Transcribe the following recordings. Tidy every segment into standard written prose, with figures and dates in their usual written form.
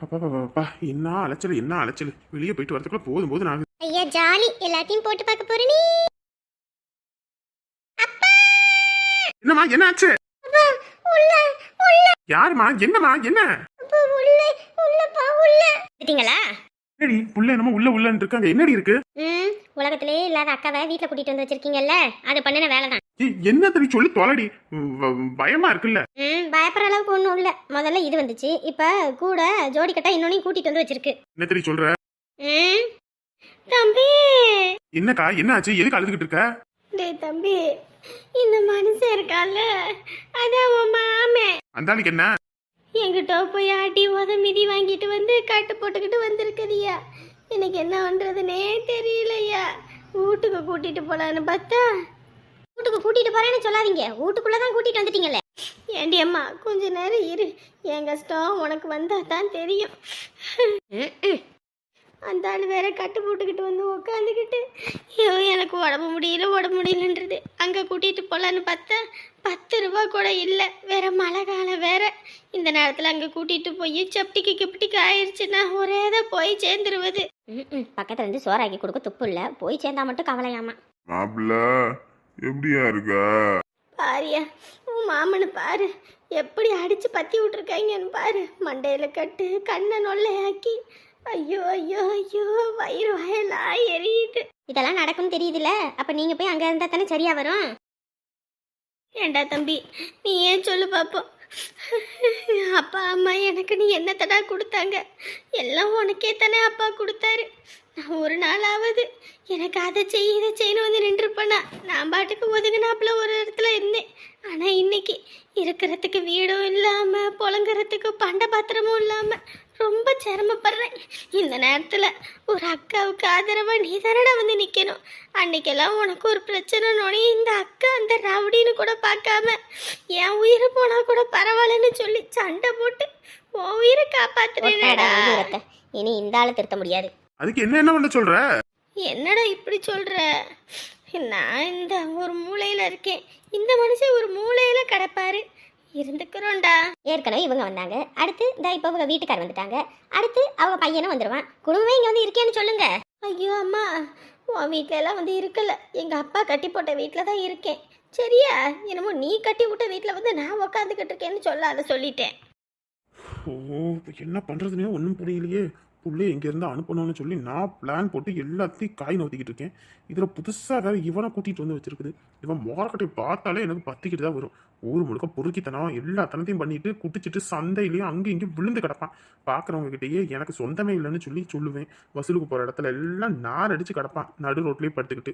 அப்பா என்ன அலைச்சல் என்ன அலைச்சல். வெளியே போயிட்டு வரதுக்குள்ள போதும் போது நான். ஐயா ஜாலி, எல்லாத்தையும் போட்டு பார்க்க போற நீ. என்னம்மா என்ன ஆச்சு? அப்பா உள்ள உள்ள. யாருமா என்னம்மா என்ன? அப்பா உள்ள உள்ளப்பா உள்ள. விட்டீங்களா? என்னடி புள்ள என்னமோ உள்ள உள்ளன்னு இருக்காங்க, என்னடி இருக்கு? உலகத்திலே இல்லாத அக்காவை வீட்டுல கூட்டிட்டு வந்து வச்சிருக்கீங்கல்ல, அது பண்ணின வேலைதான். என்ன தடி சொல்லி தொலைடி, பயமா இருக்குல்ல. பயப்படுற அளவுக்கு ஒண்ணும் இல்ல. முதல்ல இது வந்துச்சு, இப்ப கூட ஜோடி கட்டா இன்னொன்னையும் கூட்டிட்டு வந்து வச்சிருக்கு. என்ன தடி சொல்ற? தம்பி என்னக்கா என்ன ஆச்சு, எதுக்கு அழுதுகிட்டு இருக்க? டேய் தம்பி, இந்த மனுஷன் இருக்கால, அதான் உன் மாமே. அந்த ஆளுக்கு என்ன? என்கிட்ட போய் ஆட்டி உத மிதி வாங்கிட்டு வந்து கட்டு போட்டுக்கிட்டு வந்திருக்குதியா. எனக்கு என்ன பண்றதுனே தெரியலையா. வீட்டுக்கு கூட்டிட்டு போலான்னு பார்த்தா, வீட்டுக்கு கூட்டிட்டு போறேன்னு சொல்லாதீங்க, வீட்டுக்குள்ளதான் கூட்டிட்டு வந்துட்டீங்கல்ல. ஏண்டி அம்மா கொஞ்ச நேரம் இரு, என் கஷ்டம் உனக்கு வந்தா தான் தெரியும். அந்த ஆள் வேற கட்டு போட்டுக்கிட்டு வந்து உக்காந்துக்கிட்டு, ஐயோ எனக்கு உடம்பு முடியலன்றது. அங்கே கூட்டிகிட்டு போகலான்னு பார்த்தா 10 ரூபா கூட இல்லை, வேற மழை காலம் வேற. இந்த நேரத்தில் அங்கே கூட்டிகிட்டு போய் சப்டிக்கு கிப்டிக்கு ஆயிடுச்சுன்னா ஒரே தான் போய் சேர்ந்துருவது. பக்கத்துல இருந்து சோறாக்கி கொடுக்க துப்பு இல்லை, போய் சேர்ந்தா மட்டும் கவலையாமா. மாப்பிள்ள எப்படியா இருக்க? பாரியா உன் மாமனு பாரு, எப்படி அடிச்சு பத்தி விட்டுருக்காங்கன்னு பாரு. மண்டையில கட்டு, கண்ணை நொல்லையாக்கி, ஐயோ ஐயோ ஐயோ வயிறு வயலா எரியுது. இதெல்லாம் நடக்கும்னு தெரியுதுல்ல, அப்ப நீங்க போய் அங்க இருந்தா தானே சரியா வரும். ஏண்டா தம்பி, நீ ஏன் சொல்லு பாப்போம். அப்பா அம்மா எனக்கு நீ என்னத்தடா கொடுத்தாங்க? எல்லாம் உனக்கே தானே அப்பா கொடுத்தாரு. நான் ஒரு நாளாவது எனக்கு அதை செய் இதை செய்யணும் வந்து நின்றுப்பேனா? நான் பாட்டுக்கு ஒதுங்கினாப்புல ஒரு இடத்துல இருந்தேன். ஆனா இன்னைக்கு இருக்கிறதுக்கு வீடும் இல்லாம, புழங்குறதுக்கு பண்ட பாத்திரமும் இல்லாம ரொம்ப சிரமப்படுறேன். இந்த நேரத்துல ஒரு அக்காவுக்கு ஆதரவா நீ தானடா வந்து நிக்கணும். அன்னைக்கெல்லாம் உனக்கு ஒரு பிரச்சனைனோடனே இந்த அக்கா அந்த ரவுடின்னு கூட பார்க்காம என் உயிரை போனா கூட பரவாயில்லன்னு சொல்லி சண்டை போட்டு உன் உயிரை காப்பாத்துறேடா. இனி இந்த ஆளை திருத்த முடியாது. அதுக்கு என்ன பண்ண சொல்ற? என்னடா இப்படி சொல்ற? நான் இந்த ஒரு மூலையில இருக்கேன், இந்த மனுஷன் ஒரு மூலையில கிடப்பாரு. இருந்துக்கிறோம்டா. ஏற்கனவே இவங்க வந்தாங்க, அடுத்து இந்த இப்போ இவங்க வீட்டுக்கார் வந்துட்டாங்க, அடுத்து அவங்க பையனும் வந்துடுவான். குடும்பமே இங்கே வந்து இருக்கேன்னு சொல்லுங்க. ஐயோ அம்மா, உன் வீட்டில எல்லாம் வந்து இருக்கல, எங்க அப்பா கட்டி போட்ட வீட்டில தான் இருக்கேன். சரியா? என்னமோ நீ கட்டி விட்ட வீட்டில் வந்து நான் உக்காந்துக்கிட்டு இருக்கேன்னு சொல்ல, அதை சொல்லிட்டேன். ஓ, என்ன பண்றதுன்னே ஒன்றும் புரியலையே. புள்ளே எங்கேருந்து அனுப்பணும்னு சொல்லி நான் பிளான் போட்டு எல்லாத்தையும் காய் நோத்திக்கிட்டு இருக்கேன். இதில் புதுசாக வேற இவனை கூட்டிகிட்டு வந்து வச்சிருக்குது. இவன் மோரக்கட்டை பார்த்தாலே எனக்கு பத்திக்கிட்டு தான் வரும். ஊர் முழுக்க பொறுக்கித்தனம் எல்லா தனத்தையும் பண்ணிட்டு குட்டிச்சிட்டு சந்தையிலையும் அங்கேயும் இங்கேயும் விழுந்து கிடப்பான். பார்க்குறவங்க கிட்டேயே எனக்கு சொந்தமே இல்லைன்னு சொல்லி சொல்லுவேன். வசூலுக்கு போகிற இடத்துல எல்லாம் நார் அடித்து கிடப்பான், நடு ரோட்லேயே படுத்துக்கிட்டு.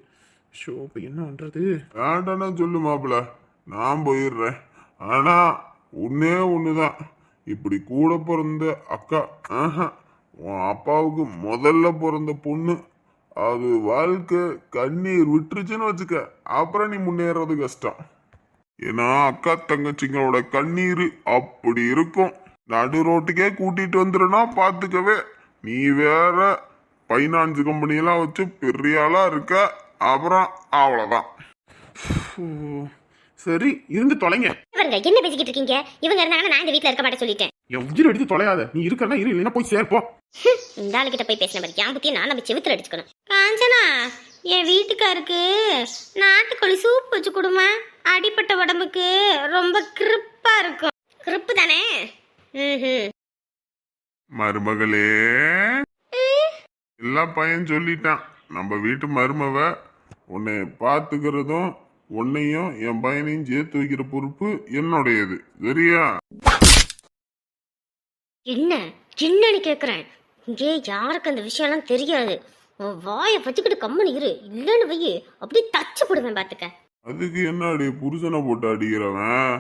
ஷோ, இப்போ என்ன பண்ணுறது? வேண்டானா சொல்லு மாப்பிள்ள, நான் போயிடுறேன். ஆனா ஒண்ணுதான், இப்படி கூட பிறந்த அக்கா, உன் அப்பாவுக்கு முதல்ல பிறந்த பொண்ணு, அது வாழ்க்கை கண்ணீர் விட்டுருச்சுன்னு வச்சுக்க, அப்புறம் நீ முன்னேறது கஷ்டம். ஏன்னா அக்கா தங்கச்சிங்களோட கண்ணீர் அப்படி இருக்கும். நடு ரோட்டுக்கே கூட்டிட்டு வந்துருனா பாத்துக்கவே. நீ வேற பைனான்ஸ் கம்பெனியெல்லாம் வச்சு பெரிய ஆளா இருக்க, அப்புறம் அவ்வளவுதான். சரி இருந்து தொலைங்க. இவங்க என்ன பேசிக்கிட்டு இருக்கீங்க? இவங்க இருந்தாங்கன்னா நான் இந்த வீட்டில் இருக்க மாட்டேன் சொல்லிட்டேன். என் உயிரை எடுத்து தொலையாத. நீ இருக்கா இரு, இல்லைன்னா போய் சேர்ப்போ. இந்த ஆளுகிட்ட போய் பேசின மாதிரி என் புத்தியை நான் நம்ம செவுத்துல அடிச்சுக்கணும். காஞ்சனா, என் வீட்டுக்காருக்கு நாட்டுக்கோழி சூப் வச்சு கொடுமா. அடிப்பட்ட உடம்புக்கு ரொம்ப கிருப்பா இருக்கும். கிருப்பு தானே? மருமகளே, எல்லா பையன் சொல்லிட்டான், நம்ம வீட்டு மருமவ உன்னை பார்த்துக்கிறதும் உன்னையும் என் பையனையும் சேர்த்து வைக்கிற பொறுப்பு என்னுடையது, சரியா? என்னன்னு கேக்குறேன். இங்கே யாருக்கு அந்த விஷயம்லாம் தெரியாது. உன் வாயை வச்சுக்கிட்டு கம்மனு இரு, இல்லன்னு வையி அப்படியே தச்சு போடுவேன் பாத்துக்க. அதுக்கு என்னடி புருஷனை போட்டு அடிக்கிறவன்?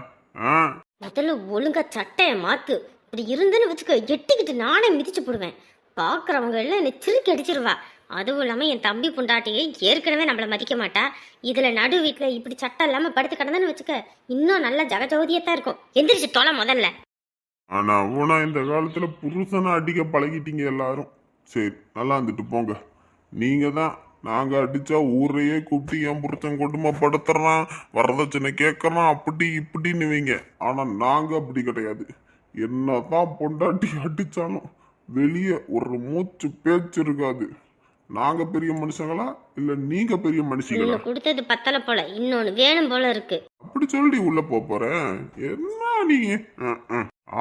முதல்ல ஒழுங்கா சட்டைய மாத்து. இப்படி இருந்துன்னு வச்சுக்க, எட்டிக்கிட்டு நானே மிதிச்சு போடுவேன். பாக்குறவங்க எல்லாம் என்னை திருக்கி அடிச்சிருவா. அதுவும் இல்லாம என் தம்பி பொண்டாட்டியை ஏற்கனவே நம்மள மதிக்க மாட்டா. இதுல நடு வீட்டுல இப்படி சட்டம் இல்லாம படுத்து கிடந்தன்னு வச்சுக்க, இன்னும் நல்லா ஜகஜோதியத்தான் இருக்கும். எந்திரிச்சு தொலை முதல்ல. ஆனா அவனா இந்த காலத்துல புருஷனை அடிக்க பழகிட்டீங்க எல்லாரும். சரி, நல்லா இருந்துட்டு போங்க. நீங்க தான் நாங்க அடிச்சா ஊரையே கூப்பிட்டு என் புருஷன் கொடுமைப்படுத்துறான், வரதட்சணை கேட்கறான், அப்படி இப்படின்னு வைங்க. ஆனா நாங்க அப்படி கிடையாது. என்னதான் பொண்டாட்டி அடிச்சாலும் வெளியே ஒரு மூச்சு பேச்சு இருக்காது. நாங்க பெரிய மனுஷங்களா இல்ல நீங்க பெரிய மனுஷங்களா? இன்னும் கொடுத்தது பத்தலை போல, இன்னொன்று வேணும் போல இருக்கு. அப்படி சொல்லி உள்ள போறேன். என்ன நீங்க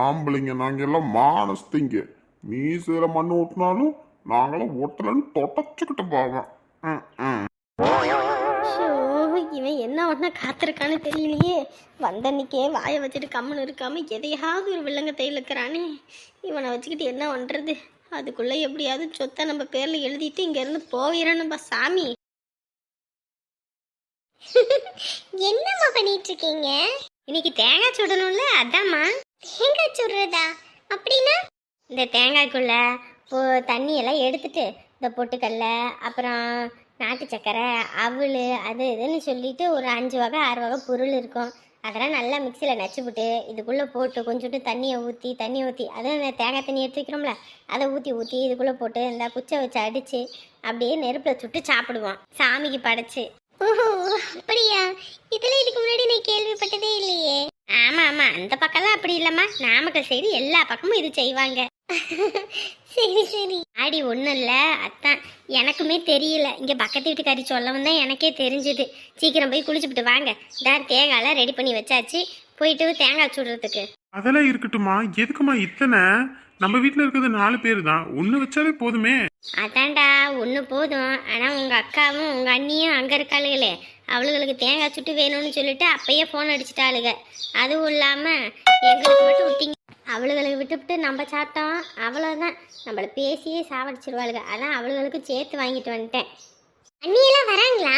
ஆம்பளைங்க நாங்க எல்லாம் மானஸ்திங்க. மீசையில மண்ணு ஓட்டினாலும் நாங்களும் ஓட்டலன்னு தொடச்சுக்கிட்டு போவோம். ஷோ, இவன் என்ன ஒன்றா காத்திருக்கான்னு தெரியலையே. வந்த அன்னைக்கே வாயை வச்சுட்டு கம்முன்னு இருக்காம எதையாவது ஒரு வில்லங்கத்தை இழுக்கிறானே. இவனை வச்சுக்கிட்டு என்ன பண்ணுறது? அதுக்குள்ளே எப்படியாவது சொத்தை நம்ம பேரில் எழுதிட்டு இங்கேருந்து போயிடணும்பா சாமி. என்னம்மா பண்ணிட்டு இருக்கீங்க? இன்னைக்கு தேங்காய் சுடணும்ல, அதாம்மா. தேங்காய் சுடுறதா? அப்படின்னா இந்த தேங்காய்க்குள்ள தண்ணியெல்லாம் எடுத்துட்டு இந்த பொட்டுக்கடல, அப்புறம் நாட்டு சக்கரை, அவல், அது இதுன்னு சொல்லிட்டு ஒரு 5 வகை 6 வகை பொருள் இருக்கும். அதெல்லாம் நல்லா மிக்சியில் நச்சுவிட்டு இதுக்குள்ளே போட்டு கொஞ்சோண்டு தண்ணியை ஊற்றி அதுவும் இந்த தேங்காய் தண்ணி எடுத்து வைக்கிறோம்ல, அதை ஊற்றி இதுக்குள்ளே போட்டு இந்த குச்சை வச்சு அடித்து அப்படியே நெருப்பில் சுட்டு சாப்பிடுவோம் சாமிக்கு படைச்சு. ஓஹோ, அப்படியா? இதெல்லாம் இதுக்கு முன்னாடி நான் கேள்விப்பட்டதே இல்லையே. ஆமாம், அந்த பக்கம்லாம் அப்படி இல்லைம்மா, நாமக்கல் சைடு எல்லா பக்கமும் இது செய்வாங்க. சரி ஆடி ஒன்றும் இல்லை, அதான் எனக்குமே தெரியல. இங்கே பக்கத்து வீட்டுக்காரி சொல்லவும் தான் எனக்கே தெரிஞ்சுது. சீக்கிரம் போய் குளிச்சுப்பிட்டு வாங்க. தேங்காயெல்லாம் ரெடி பண்ணி வச்சாச்சு, போயிட்டு தேங்காய் சுடுறதுக்கு. அதெல்லாம் இருக்கட்டுமா, எதுக்குமா இத்தனை? நம்ம வீட்டில் இருக்கிறது 4 பேர் தான், ஒன்று வச்சாலே போதுமே. அதான்டா, ஒன்று போதும். ஆனால் உங்கள் அக்காவும் உங்கள் அண்ணியும் அங்கே இருக்காளுகளே, அவளுகளுக்கு தேங்காய் சுட்டு வேணும்னு சொல்லிட்டு அப்பயே ஃபோன் அடிச்சிட்டாளுங்க. அதுவும் இல்லாமல் எங்களுக்கு மட்டும் விட்டீங்க. அவளுகளுக்கு விட்டுவிட்டு நம்ம சாப்பிட்டோம், அவ்வளோதான். நம்மளை பேசியே சாவடிச்சிருவாளுங்க. அதான் அவளுகளுக்கு சேர்த்து வாங்கிட்டு வந்துட்டேன். அண்ணியெல்லாம் வராங்களா?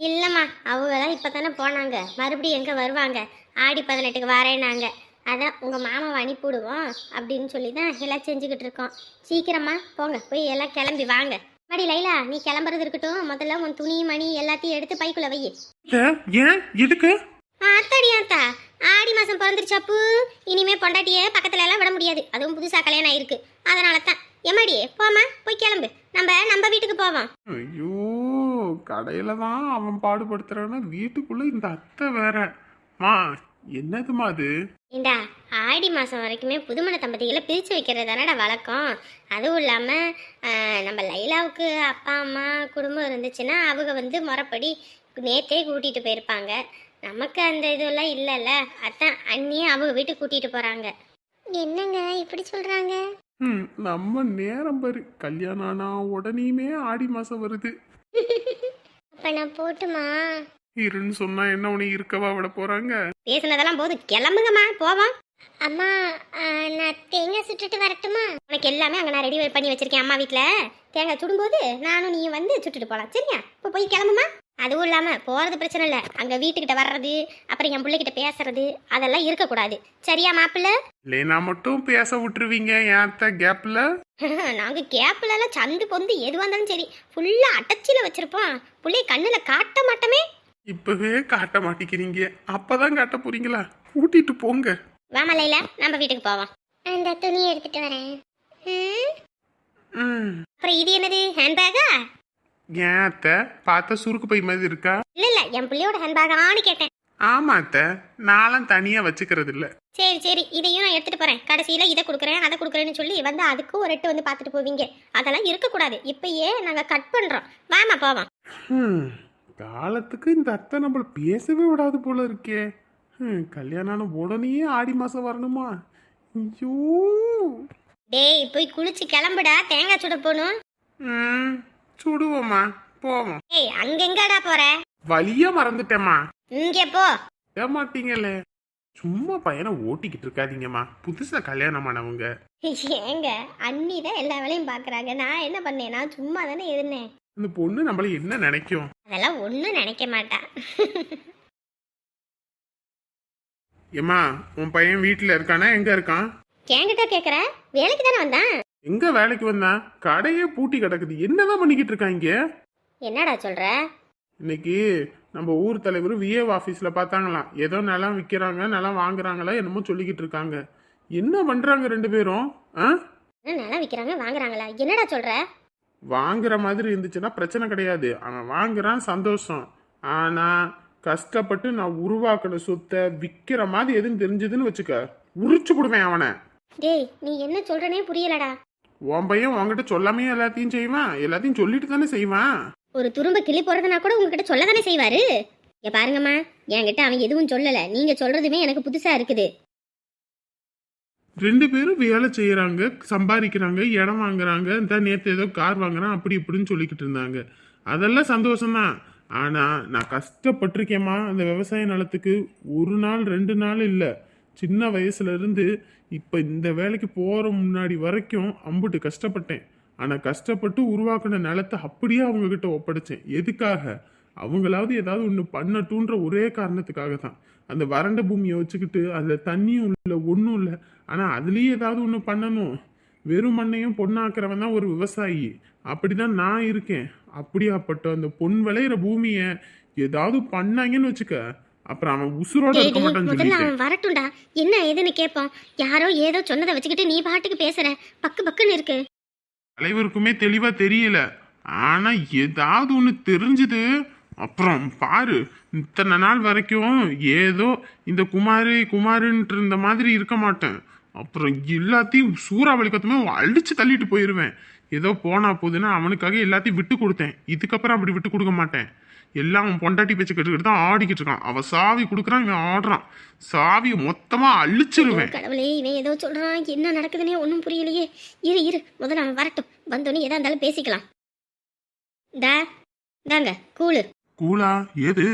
இல்லைம்மா, அவங்களாம் இப்போ தானே போனாங்க, மறுபடியும் எங்கே வருவாங்க? ஆடி 18க்கு வரேன்னாங்க. அதான் உங்கள் மாமாவை அனுப்பிவிடுவோம் அப்படின்னு சொல்லி தான் எல்லாம் செஞ்சுக்கிட்டு இருக்கோம். சீக்கிரமா போங்க, போய் எல்லாம் கிளம்பி வாங்க. மடி லைலா, நீ கிளம்புறது இருக்கட்டும், முதல்ல உன் துணி மணி எல்லாத்தையும் எடுத்து பைக்குள்ள வை. ஏன் எதுக்கு? ஆத்தாடியாத்தா, ஆடி மாதம் பிறந்துருச்சாப்பு. இனிமே பொண்டாட்டியை பக்கத்துல எல்லாம் விட முடியாது, அதுவும் புதுசாக கல்யாணம் ஆயிருக்கு. அதனால தான் எம்மாடி போமா, போய் கிளம்பு, நம்ம வீட்டுக்கு போவோம். ஐயோ, கடையில தான் அவன் பாடுபடுத்துறான்னா வீட்டுக்குள்ள இந்த அத்தை வேற. என்னதுமா அது? ஏண்டா, ஆடி மாதம் வரைக்குமே புதுமண தம்பதிகளை பிரித்து வைக்கிறது தானடா வழக்கம். அதுவும் இல்லாமல் நம்ம லைலாவுக்கு அப்பா அம்மா குடும்பம் இருந்துச்சுன்னா அவங்க முறைப்படி நேற்றே கூட்டிகிட்டு போயிருப்பாங்க. நமக்கு அந்த இதெல்லாம் இல்லைல்ல, அதான் அண்ணியே அவங்க வீட்டுக்கு கூட்டிகிட்டு போகிறாங்க. என்னங்க இப்படி சொல்கிறாங்க? நம்ம நேரம் பாரு, கல்யாணம் ஆனா உடனேயுமே ஆடி மாசம் வருது. அப்போ நான் போட்டுமா? இருன்னு சொன்னா என்ன உனக்கு இருக்கவா விட போறாங்க? பேசுனதெல்லாம் போது, கிளம்புங்கம்மா போவோம். அம்மா, நான் தேங்காய் சுட்டுட்டு வரட்டுமா? உனக்கு எல்லாமே அங்கே நான் ரெடி பண்ணி வச்சிருக்கேன் அம்மா வீட்டில். தேங்காய் சுடும்போது நானும் நீயும் சுட்டுட்டு போகலாம், சரியா? இப்போ போய் கிளம்புமா. அதுவும் இல்லாமல் போகிறது பிரச்சனை இல்லை, அங்கே வீட்டுக்கிட்ட வர்றது, அப்புறம் என் பிள்ளைகிட்ட பேசுறது, அதெல்லாம் இருக்கக்கூடாது, சரியா மாப்பிள்ள? இல்லைனா மட்டும் பேச விட்டுருவீங்க ஏத்த கேப்ல? நாங்கள் கேப்லலாம் சந்து பொந்து எது வந்தாலும் சரி ஃபுல்லாக அட்டச்சியில் வச்சுருப்போம். பிள்ளைய கண்ணில் காட்ட மாட்டோமே. இப்பவே காட்ட மாட்டேங்கிறீங்க, அப்பதான் காட்ட போறீங்களா? கூட்டிட்டு போங்க. வாமா லைலா, நம்ம வீட்டுக்கு போவோம். அந்த துணியை எடுத்துட்டு வரேன். அப்புறம் இது என்னது, ஹேண்ட்பேக்கா? ஏன் அத்த, பார்த்த சுருக்கு பை மாதிரி இருக்கா? இல்ல என் பிள்ளையோட ஹேண்ட்பேக்கான்னு கேட்டேன். ஆமா அத்த, நானும் தனியா வச்சுக்கிறது இல்ல. சரி இதையும் நான் எடுத்துட்டு போறேன். கடைசியில இதை கொடுக்குறேன் அதை கொடுக்குறேன்னு சொல்லி அதுக்கு ஒரு எட்டு பார்த்துட்டு போவீங்க. அதெல்லாம் இருக்கக்கூடாது, இப்பயே நாங்க கட் பண்றோம். வாமா போவோம். காலத்துக்கு இந்த அத்தை நம்மள பேசவே விடாது போல இருக்கே. கல்யாணம் ஆன உடனே ஆடி மாசம் வரணுமா? ஐயோ, டேய் போய் குளிச்சு கிளம்புடா, தேங்காய் சுட போகணும். சுடுவோமா, போவோம். ஏய் அங்கெங்கடா போற? வழியா மறந்துட்டேம்மா. இங்க போ. ஏமாட்டீங்களே, சும்மா பையனை ஓட்டிக்கிட்டு இருக்காதீங்கம்மா, புதுசா கல்யாணமானவங்க. ஏங்க, அண்ணி தான் எல்லா வேலையும் பாக்குறாங்க, நான் என்ன பண்ணேன்? நான் சும்மா தானே இருந்தேன். இந்த பொண்ணு நம்மள என்ன நினைக்கும்? அதெல்லாம் ஒன்றும் நினைக்க மாட்டா. ஏம்மா, உன் பையன் வீட்டுல இருக்கானா, எங்க இருக்கான்? என்கிட்ட கேக்குற? வேலைக்கு தானே வந்தான். எங்க வேலைக்கு வந்தான்? கடையே பூட்டி கிடக்குது, என்னதான் பண்ணிக்கிட்டு இருக்காங்க? என்னடா சொல்ற? இன்னைக்கு நம்ம ஊர் தலைவர் விஏ ஆபீஸ்ல பார்த்தாங்களாம், ஏதோ நிலம் விற்கிறாங்க, நிலம் வாங்குறாங்களா என்னமோ சொல்லிக்கிட்டு இருக்காங்க. என்ன பண்றாங்க 2 பேரும்? நிலம் விற்கிறாங்க வாங்குறாங்களா? என்னடா சொல்ற? வாங்குற மாதிரி இருந்துச்சுன்னா பிரச்சனை கிடையாது, அவன் வாங்குறான் சந்தோஷம். ஆனா கஷ்டப்பட்டு நான் உருவாக்கின சொத்தை விற்கிற மாதிரி எதுவும் தெரிஞ்சதுன்னு வச்சுக்க, உரிச்சு போடுவேன் அவனை. டேய், நீ என்ன சொல்றனே புரியலடா. உன் பையன் உன்கிட்ட சொல்லாமே எல்லாத்தையும் செய்வான், எல்லாத்தையும் சொல்லிட்டு தானே செய்வான். ஒரு துரும்ப கிளி போறதுனா கூட உங்ககிட்ட சொல்ல தானே செய்வாரு. இங்க பாருங்கம்மா, என்கிட்ட அவன் எதுவும் சொல்லல, நீங்க சொல்றதுமே எனக்கு புதுசா இருக்குது. 2 பேரும் வேலை செய்யறாங்க, சம்பாதிக்கிறாங்க, இடம் வாங்குறாங்க, இந்த நேற்று ஏதோ கார் வாங்குறான் அப்படி இப்படின்னு சொல்லிக்கிட்டு இருந்தாங்க. அதெல்லாம் சந்தோஷம்தான். ஆனா நான் கஷ்டப்பட்டிருக்கேம்மா அந்த விவசாய நிலத்துக்கு. 1 நாள் 2 நாள் இல்லை, சின்ன வயசுல இருந்து இப்ப இந்த வேலைக்கு போற முன்னாடி வரைக்கும் அம்புட்டு கஷ்டப்பட்டேன். ஆனா கஷ்டப்பட்டு உருவாக்குன நிலத்தை அப்படியே அவங்க கிட்ட ஒப்படைச்சேன். எதுக்காக? அவங்களாவது ஏதாவது ஒன்று பண்ணட்டுன்ற ஒரே காரணத்துக்காக தான். அந்த வறண்ட பூமியை வச்சுக்கிட்டு அதில் தண்ணியும் இல்லை, ஒன்றும் இல்லை, ஆனால் அதுலேயும் ஏதாவது ஒன்று பண்ணணும். வெறும் மண்ணையும் பொண்ணாக்குறவன் தான் ஒரு விவசாயி. அப்படிதான் நான் இருக்கேன். அப்படியாப்பட்ட அந்த பொன் விளையிற பூமியை ஏதாவது பண்ணாங்கன்னு வச்சுக்க, அப்புறம் அவன் உசுரோட இருக்க மாட்டான்னு முதல்ல சொல்லிட்டேன். அவன் வரட்டும்டா, என்ன ஏதுன்னு கேட்போம். யாரோ ஏதோ சொன்னதை வச்சுக்கிட்டு நீ பாட்டுக்கு பேசுற, பக்கு பக்குன்னு இருக்கு. தலைவருக்குமே தெளிவா தெரியல, ஆனா ஏதாவது ஒண்ணு தெரிஞ்சுது. அப்புறம் பாரு, இத்தனை நாள் வரைக்கும் ஏதோ இந்த குமாருன்ட்டு இருந்த மாதிரி இருக்க மாட்டேன். அப்புறம் எல்லாத்தையும் சூறாவளி கத்துமே அடிச்சு தள்ளிட்டு போயிருவேன். ஏதோ போனா போகுதுன்னா அவனுக்காக எல்லாத்தையும் விட்டு கொடுத்தேன். இதுக்கப்புறம் அப்படி விட்டு கொடுக்க மாட்டேன். எல்லாம் அவன் பொண்டாட்டி பேச்சு கேட்டுக்கிட்டு தான் ஆடிக்கிட்டு இருக்கான். அவன் சாவி கொடுக்குறான், இவன் ஆடுறான். சாவியை மொத்தமா அழிச்சிருவேன். கடவுளே, இவன் ஏதோ சொல்றான், என்ன நடக்குதுன்னே ஒன்றும் புரியலையே. இரு முதல்ல அவன் வரட்டும், வந்தோடனே எதா இருந்தாலும் பேசிக்கலாம். தாங்க கூழு. கூலா? ஏது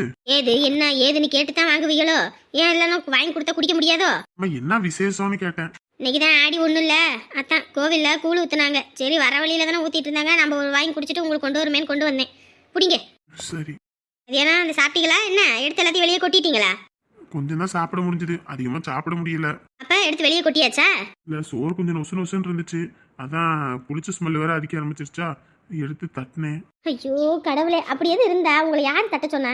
என்ன ஏதுன்னு கேட்டுதான் வாங்குவீங்களோ? ஏன் இல்லைன்னா வாங்கி கொடுத்தா குடிக்க முடியாதோ? என்ன விசேஷம்னு கேட்டேன். இன்னைக்குதான் ஆடி ஒன்றும் இல்லை, அதான் கோவில்ல கூழ் ஊத்துனாங்க. சரி, வர வழியில தானே ஊத்திட்டு இருந்தாங்க, நம்ம ஒரு வாங்கி குடிச்சிட்டு உங்களுக்கு கொண்டு வருமேன்னு கொண்டு வந்தேன். பிடிங்க. சரி. அது ஏன்னா அந்த சாப்பிட்டீங்களா என்ன? எடுத்து எல்லாத்தையும் வெளியே கொட்டிட்டீங்களா? கொஞ்சம் தான் சாப்பிட முடிஞ்சது, அதிகமா சாப்பிட முடியல. அப்ப எடுத்து வெளியே கொட்டியாச்சா? இல்ல, சோறு கொஞ்சம் நொசு நொசுன்னு இருந்துச்சு, அதான் புளிச்ச ஸ்மெல் வேற அடிக்க ஆரம்பிச்சிருச்சா, எடுத்து தட்டினேன். ஐயோ கடவுளே, அப்படி எது இருந்தா உங்களை யார் தட்ட சொன்னா?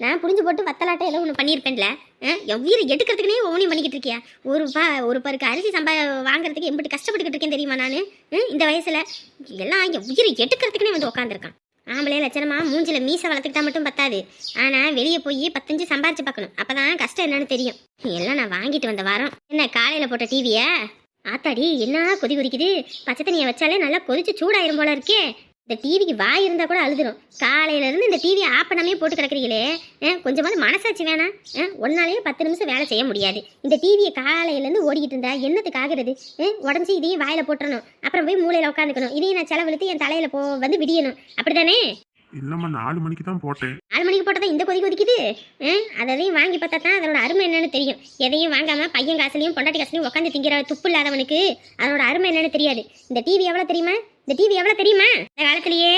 நான் புரிஞ்சு போட்டு வத்தலாட்டம் ஏதோ ஒன்று பண்ணியிருப்பேன்ல. என் உயிரை எடுக்கிறதுக்குனே ஒவ்வொன்றையும் பண்ணிக்கிட்டு இருக்கியா? ஒரு பருக்கு அரிசி வாங்குறதுக்கு எம்பிட்டு கஷ்டப்பட்டுக்கிட்டு இருக்கேன் தெரியுமா நான்? இந்த வயசுல எல்லாம் என் உயிரை எடுக்கிறதுக்குனே வந்து உட்காந்துருக்கான். ஆம்பளே லட்சணமா மூஞ்சில மீசை வளர்த்துக்கிட்டா மட்டும் பத்தாது, ஆனா வெளியே போய் 10 சம்பாரிச்சு பார்க்கணும். அப்பதான் கஷ்டம் என்னன்னு தெரியும். எல்லாம் நான் வாங்கிட்டு வந்த வாரம். என்ன காலையில போட்ட டிவியா? ஆத்தாடி, என்ன கொதி கொதிக்குது. பச்சை தண்ணியை வச்சாலே நல்லா கொதிச்சு சூடாயிரும் போல இருக்கே. இந்த டிவிக்கு வாய் இருந்தா கூட அழுதுரும். காலையில இருந்து இந்த டிவியை ஆஃப் பண்ணாமே போட்டு கிடக்குறீங்களே, கொஞ்சமாவது மனசாட்சி வேணாம்? ஒன்னாலேயே 10 நிமிஷம் வேலை செய்ய முடியாது. இந்த டிவியை காலையில இருந்து ஓடிக்கிட்டு இருந்தா என்னத்துக்கு ஆகுறது? உடஞ்சி இதையும் வாயில போட்டுறணும், அப்புறம் போய் மூலையில உட்காந்துக்கணும், இதையும் நான் செலவழுத்து என் தலையில வந்து விடியணும். அப்படித்தானே? இல்லம்மா, 4 மணிக்கு தான் போட்டேன். 4 மணிக்கு போட்டதான் இந்த கொதி கொதிக்குது. அதையும் வாங்கி பார்த்தா தான் அதனோட அருமை என்னன்னு தெரியும். எதையும் வாங்காம பையன் காசுலையும் பொண்டாட்டி காசுலையும் உட்காந்து திங்கிற துப்பு இல்லாதவனுக்கு அதனோட அருமை என்னன்னு தெரியாது. இந்த டிவி எவ்வளவு தெரியுமா? இந்த காலத்திலேயே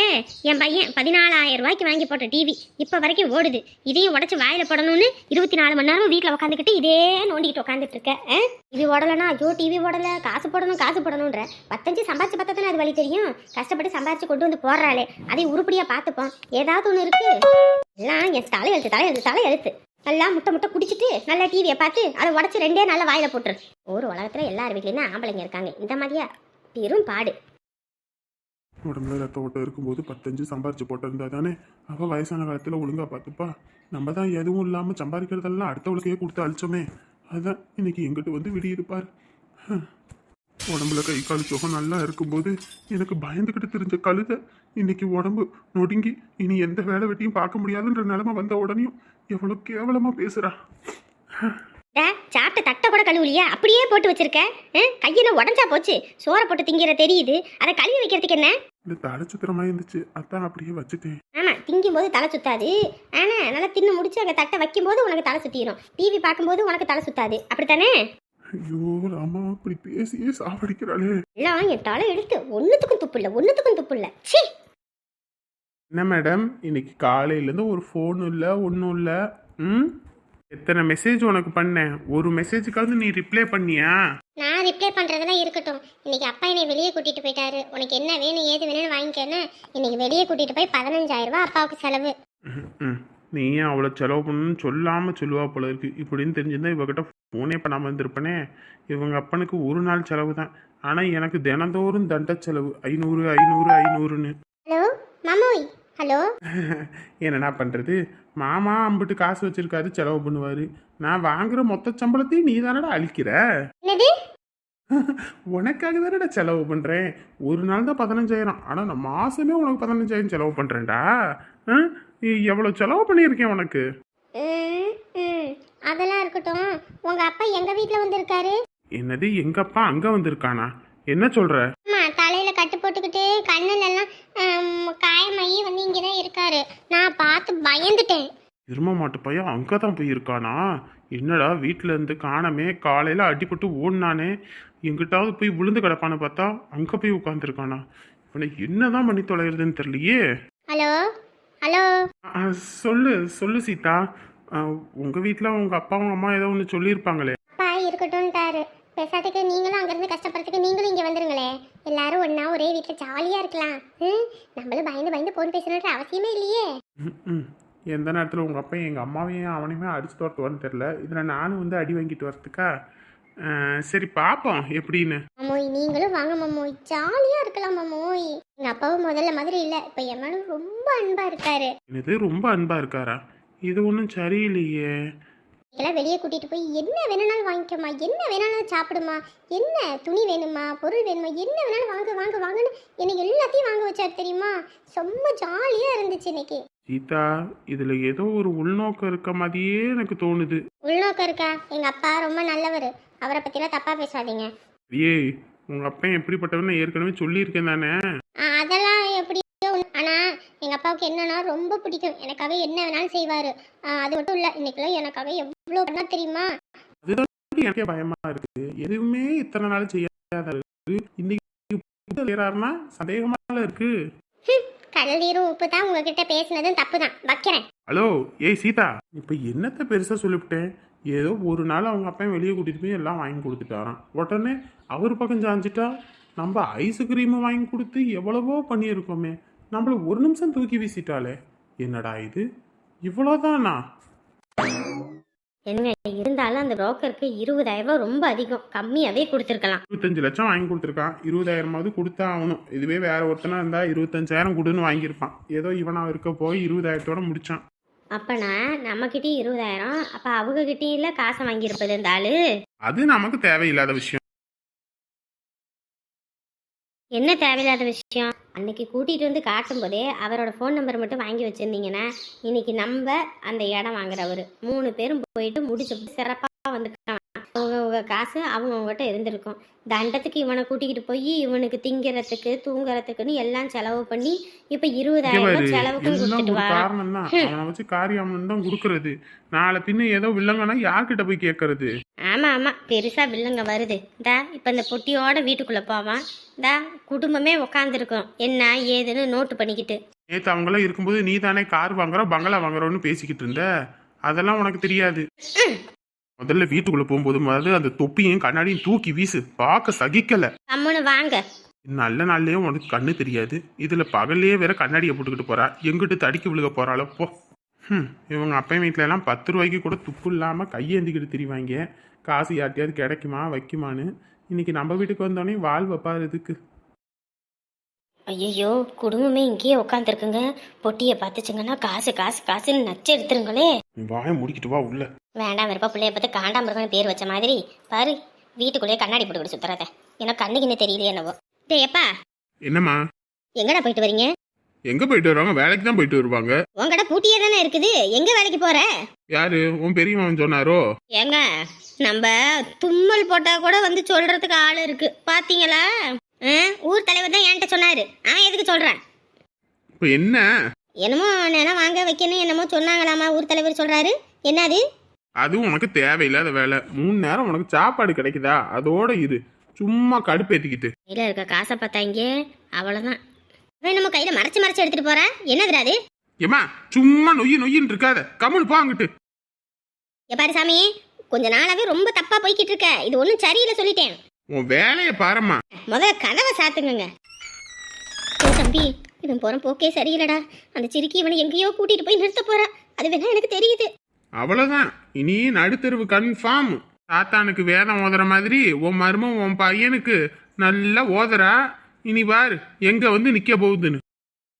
என் பையன் 14,000 ரூபாய்க்கு வாங்கி போட்ட டிவி இப்ப வரைக்கும் ஓடுது. இதையும் உடச்சு வாயில போடணும்னு 24 மணி நேரம் வீட்டுல உட்காந்துக்கிட்டு இதே நோண்டிக்கிட்டு உட்காந்துட்டு இருக்க. டிவி ஓடலன்னா ஐயோ டிவி ஓடல, காசு போடணும்ன்ற 15 சம்பாரிச்சு பார்த்தா தானே அது வழி தெரியும். கஷ்டப்பட்டு சம்பாரிச்சு கொண்டு வந்து போடுறாளே, அதை உருப்படியா பார்த்துப்போம். ஏதாவது ஒண்ணு இருக்கு, எல்லாம் என் தலையெழுத்து. நல்லா முட்டை குடிச்சிட்டு நல்லா டிவியை பார்த்து அதை உடச்சு 2 நாள்ல வாயில போட்டுரு. ஒரு உலகத்துல எல்லார் வீட்லயும் தான் ஆம்பளைங்க இருக்காங்க, இந்த மாதிரியா பெரும் பாடு. உடம்புல ரத்த ஓட்டம் இருக்கும்போது 15 சம்பாரிச்சு போட்டிருந்தா தானே அவள் வயசான காலத்தில் ஒழுங்கா பார்த்துப்பா. நம்ம தான் எதுவும் இல்லாமல் சம்பாதிக்கிறதெல்லாம் அடுத்தவளுக்கையே கொடுத்து அழிச்சோமே, அதுதான் இன்னைக்கு எங்கிட்ட வந்து விடியிருப்பார். உடம்புல கை கால் சுகம் நல்லா இருக்கும்போது எனக்கு பயந்துக்கிட்டு தெரிஞ்ச கழுதை இன்னைக்கு உடம்பு நொடுங்கி இனி எந்த வேலை வெட்டியும் பார்க்க முடியாதுன்ற நிலைமை வந்த உடனேயும் எவ்வளோ கேவலமாக பேசுகிறா. சாப்பிட்ட தட்டை கூட கழுவுலியா? அப்படியே போட்டு வச்சிருக்க. கையில உடஞ்சா போச்சு, சோறை போட்டு திங்கிற தெரியுது, அதை கழுவி வைக்கிறதுக்கு என்ன? இந்த தலை சுத்திரமா இருந்துச்சு, அதான் அப்படியே வச்சுட்டேன். ஆமா, திங்கும் போது தலை சுத்தாது. ஆனா நல்லா தின்னு முடிச்சு அங்க தட்டை வைக்கும் போது உனக்கு தலை சுத்திரும், டிவி பார்க்கும்போது உனக்கு தலை சுத்தாது. அப்படித்தானே? ஐயோ ராமா, அப்படி பேசியே சாவடிக்கிறாளே. எல்லாம் என் தலை எடுத்து ஒன்னுத்துக்கும் துப்பு இல்ல. சீ. என்ன மேடம், இன்னைக்கு காலையிலேருந்து ஒரு ஃபோன் இல்லை, ஒன்றும் இல்லை. எத்தனை மெசேஜ் உனக்கு பண்ணேன், ஒரு மெசேஜுக்காவது நீ ரிப்ளை பண்ணியா? நான் ரிப்ளை பண்றதெல்லாம் இருக்கட்டும். இன்னைக்கு அப்பா என்னை வெளியே கூட்டிட்டு போயிட்டாரு. உனக்கு என்ன வேணும் ஏது வேணும்னு வாங்கிக்கன்னு இன்னைக்கு வெளியே கூட்டிட்டு போய் 15,000 ரூபாய் அப்பாவுக்கு செலவு. நீ ஏன் அவ்வளோ செலவு பண்ணணும்னு சொல்லாமல் சொல்லுவா போல இருக்கு. இப்படின்னு தெரிஞ்சிருந்தா இவகிட்ட ஃபோனே பண்ணாமல் இருந்திருப்பேனே. இவங்க அப்பனுக்கு ஒரு நாள் செலவு தான், ஆனால் எனக்கு தினந்தோறும் தண்ட செலவு 500 ஹலோ மாமோய். ஹலோ. என்னடா பண்ணுறது, மாமா அம்பிட்டு காசு வச்சிருக்காரு, செலவு பண்ணுவார். நான் வாங்குற மொத்த சம்பளத்தையும் நீ தானடா அழிக்கிற. என்னது? உனக்காக தானே நான் செலவு பண்றேன். ஒரு நாள் தான் 15,000, ஆனா நான் மாசமே உனக்கு 15,000 செலவு பண்றேன்டா. ஆ? எவ்வளவு செலவு பண்ணியிருக்கேன் உனக்கு. ம், ம். அதெல்லாம் இருக்கட்டும். உங்க அப்பா எங்க வீட்ல வந்திருக்காரு? என்னது எங்க அப்பா அங்க வந்திருக்கானா? என்ன சொல்ற? ஆமா, தலையில கட்டு போட்டுக்கிட்டு கண்ணுல எல்லாம் காயமாயி வந்து இங்கதான் இருக்காரு. நான் பார்த்து பயந்துட்டேன். திரும்ப மாட்டு பையன் அங்கதான் போய் இருக்கானா? என்னடா வீட்டுல இருந்து காணமே, காலையில அடிபட்டு ஓடினானே, எங்கிட்டாவது போய் விழுந்து கிடப்பான்னு பார்த்தா அங்க போய் உட்காந்துருக்கானா? இவனை என்னதான் பண்ணி தொலைகிறதுன்னு தெரியலையே. Hello hello. ஆ, சொல்லு சொல்லு சீதா. உங்க வீட்டுல உங்க அப்பாவும் அம்மா ஏதோ ஒன்று சொல்லியிருப்பாங்களே. அப்பா இருக்கட்டும்ட்டாரு. பேசாட்டுக்கு நீங்களும் அங்கிருந்து கஷ்டப்படுறதுக்கு நீங்களும் இங்க வந்துருங்களே. எல்லாரும் ஒண்ணா ஒரே வீட்டுல ஜாலியா இருக்கலாம். நம்மளும் பயந்து பயந்து போன் பேசணுன்ற அவசியமே இல்லையே. ம். எந்த நேரத்தில் உங்கள் அப்பா எங்கள் அம்மாவையும் அவனையுமே அடிச்சு துரத்துவான்னு தெரில. இதில் நானும் வந்து அடி வாங்கிட்டு வரதுக்கா? சரி பார்ப்போம் எப்படின்னு. மம்மோய் நீங்களும் வாங்க மம்மோய், ஜாலியா இருக்கலாம் மம்மோய். எங்க அப்பாவும் முதல்ல மாதிரி இல்ல, இப்ப என் மேல ரொம்ப அன்பா இருக்காரு. இது ரொம்ப அன்பாக இருக்காரா? இது ஒன்றும் சரியில்லையே. எல்லாம் வெளியே கூட்டிட்டு போய் என்ன வேணும்னாலும் வாங்கிக்கோமா, என்ன வேணாலும் சாப்பிடுமா, என்ன துணி வேணுமா, பொருள் வேணுமா, என்ன வேணாலும் வாங்க வாங்க வாங்கன்னு எனக்கு எல்லாத்தையும் வாங்க வச்சாரு தெரியுமா. ரொம்ப ஜாலியா இருந்துச்சு இன்னைக்கு. சீதா, இதில் ஏதோ ஒரு உள்நோக்கம் இருக்க மாதிரியே எனக்கு தோணுது. உள்நோக்கம் இருக்கா? எங்க அப்பா ரொம்ப நல்லவர், அவரை பத்திலாம் தப்பா பேசாதீங்க. ஏய், உங்கள் அப்பா எப்படிப்பட்டவன்னு ஏற்கனவே சொல்லியிருக்கேன் தானே. அதெல்லாம் எப்படியோ ஆனா எங்க அப்பாவுக்கு என்னன்னா ரொம்ப பிடிக்கும். எனக்காக என்ன வேணாலும் செய்வாரு. அது மட்டும் இல்ல, இன்னைக்குலாம் எனக்காக எவ்வளவு பண்ணா தெரியுமா. அதுதான் எனக்கே பயமா இருக்கு. எதுவுமே இத்தனை நாள் செய்யாத இருக்கு, இன்னைக்கு செய்யறாருன்னா சந்தேகமா இருக்கு. கடல் நீரும் உப்பு தான். உங்ககிட்ட பேசினதும் தப்பு தான், வைக்கிறேன். ஹலோ, ஏய் சீதா, இப்போ என்னத்த பெருசா சொல்லிவிட்டேன்? ஏதோ ஒரு நாள் அவங்க அப்பா வெளியே கூட்டிட்டு போய் எல்லாம் வாங்கி கொடுத்துட்டாராம். உடனே அவர் பக்கம் சாஞ்சிட்டா நம்ம ஐஸ்கிரீம் வாங்கி கொடுத்து எவ்வளவோ பண்ணியிருக்கோமே, நம்மள ஒரு நிமிஷம் தூக்கி வீசிட்டாலே. என்னடா இது, இவ்வளோதானா? என்ன இருந்தாலும் அந்த புரோக்கருக்கு 20,000 ரொம்ப அதிகம். கம்மியாவே கொடுத்துருக்கலாம். 25 லட்சம் வாங்கி கொடுத்துருக்கான். 20,000 கொடுத்தா ஆகணும். இதுவே வேற ஒருத்தனா இருந்தா 25,000 கொடுன்னு வாங்கியிருப்பான். ஏதோ இவனா இருக்க போய் 20,000 முடிச்சான். அப்பனா நம்ம கிட்டே 20,000, அப்ப அவங்க கிட்டே காசை வாங்கியிருப்பது இந்த ஆளு. அது நமக்கு தேவையில்லாத விஷயம். என்ன தேவையில்லாத விஷயம்? அன்னைக்கு கூட்டிகிட்டு வந்து காட்டும் போதே அவரோட ஃபோன் நம்பர் மட்டும் வாங்கி வச்சுருந்தீங்கன்னா இன்னைக்கு நம்ம அந்த இடம் வாங்குறவர் 3 பேரும் போயிட்டு முடிச்சு சிறப்பாக வந்துருக்காங்க. அவங்க காசு அவங்ககிட்ட இருந்திருக்கும். தண்டத்துக்கு இவனை கூட்டிகிட்டு போய் இவனுக்கு திங்கிறதுக்கு தூங்குறதுக்குன்னு எல்லாம் செலவு பண்ணி இப்போ 20,000 செலவுக்கு கொடுத்துட்டு வா. காரணம் தான் அவனை வச்சு காரியம் தான் கொடுக்கறது. நாளை பின்ன ஏதோ வில்லங்கன்னா யார்கிட்ட போய் கேட்கறது? ஆமாம் ஆமாம், பெருசாக வில்லுங்க வருது. இந்தா இப்போ இந்த பொட்டியோட வீட்டுக்குள்ளே போவான். இந்தா குடும்பமே உக்காந்துருக்கோம், என்ன ஏதுன்னு நோட்டு பண்ணிக்கிட்டு. நேற்று அவங்களாம் இருக்கும்போது நீ தானே கார் வாங்குறோம் பங்களா வாங்குறோன்னு பேசிக்கிட்டு இருந்த. அதெல்லாம் உனக்கு தெரியாது. முதல்ல வீட்டுக்குள்ள போகும்போது முதல்ல அந்த தொப்பியும் கண்ணாடியும் தூக்கி வீசு, பார்க்க சகிக்கல. அம்மனு வாங்க. நல்ல நாள்லயே உனக்கு கண்ணு தெரியாது, இதுல பகல்லையே வேற கண்ணாடியை போட்டுக்கிட்டு போறா. எங்கிட்டு தடிக்க விழுக போறாளோ போ. இவங்க அப்பன் வீட்டுல எல்லாம் 10 ரூபாய்க்கு கூட துப்பு இல்லாம கையேந்திக்கிட்டு திரிவாங்க. காசு யார்ட்டையாவது கிடைக்குமா வைக்குமான்னு. இன்னைக்கு நம்ம வீட்டுக்கு வந்தோடனே வாழ் வைப்பாரு இதுக்கு. ஐயோ, குடும்பமே இங்கேயே உட்காந்துருக்குங்க. பொட்டியை பார்த்துச்சுங்கன்னா காசு காசு காசுன்னு நச்சு எடுத்துருங்களே. நீ வாயை முடிக்கிட்டு வா உள்ள. வேண்டாம் வெறுப்பா பிள்ளைய பார்த்து காண்டாமிருகன்னு பேர் வச்ச மாதிரி பாரு. வீட்டுக்குள்ளேயே கண்ணாடி போட்டுக்கிட்டு சுத்துறாத. எனக்கு கண்ணுக்கு இன்னும் தெரியலையே என்னவோ. டேப்பா, என்னம்மா எங்கடா போயிட்டு வரீங்க? எங்க போயிட்டு வருவாங்க? வேலைக்கு தான் போயிட்டு வருவாங்க. உன் கடை பூட்டியே தானே இருக்குது, எங்க வேலைக்கு போற? யாரு உன் பெரியவன் சொன்னாரோ? ஏங்க, நம்ம தும்மல் போட்டா கூட வந்து சொல்றதுக்கு ஆள் இருக்கு பாத்தீங்களா? ஊர் தலைவர் தான் என்கிட்ட சொன்னாரு. எதுக்கு சொல்றேன்? இப்ப என்ன? என்னமோ நிலம் வாங்க வைக்கணும் என்னமோ சொன்னாங்களாமா, ஊர் தலைவர் சொல்றாரு. என்னது? அது உனக்கு தேவையில்லாத வேலை. 3 நேரம் உனக்கு சாப்பாடு கிடைக்குதா? அதோட இது சும்மா கடுப்பேத்திக்கிட்டு. கையில இருக்க காசை பார்த்தாங்க, அவ்வளவுதான். நம்ம கையில மறைச்சு மறைச்சு எடுத்துட்டு போற. என்னதுடா அது? ஏமா சும்மா நொய்யின்னு இருக்காத, கம்முனு போ அங்கிட்டு. பாரு சாமி, கொஞ்ச நாளாவே ரொம்ப தப்பா போய்கிட்டு இருக்க. இது ஒன்றும் சரியில்லை சொல்லிட்டேன். உன் வேலையை பாரும்மா. முதல்ல கதவை சாத்துங்க. தம்பி, இவன் போற போக்கே சரியில்லடா. அந்த சிறுக்கி இவனை எங்கேயோ கூட்டிட்டு போய் நிறுத்த போறா. அது வேணா எனக்கு தெரியுது. அவ்வளவுதான், இனி நடுத்தெருவு கன்ஃபார்ம். தாத்தானுக்கு வேதம் ஓதுற மாதிரி உன் மருமன் உன் பையனுக்கு நல்லா ஓதுறா. இனி பாரு எங்க வந்து நிக்க போகுதுன்னு.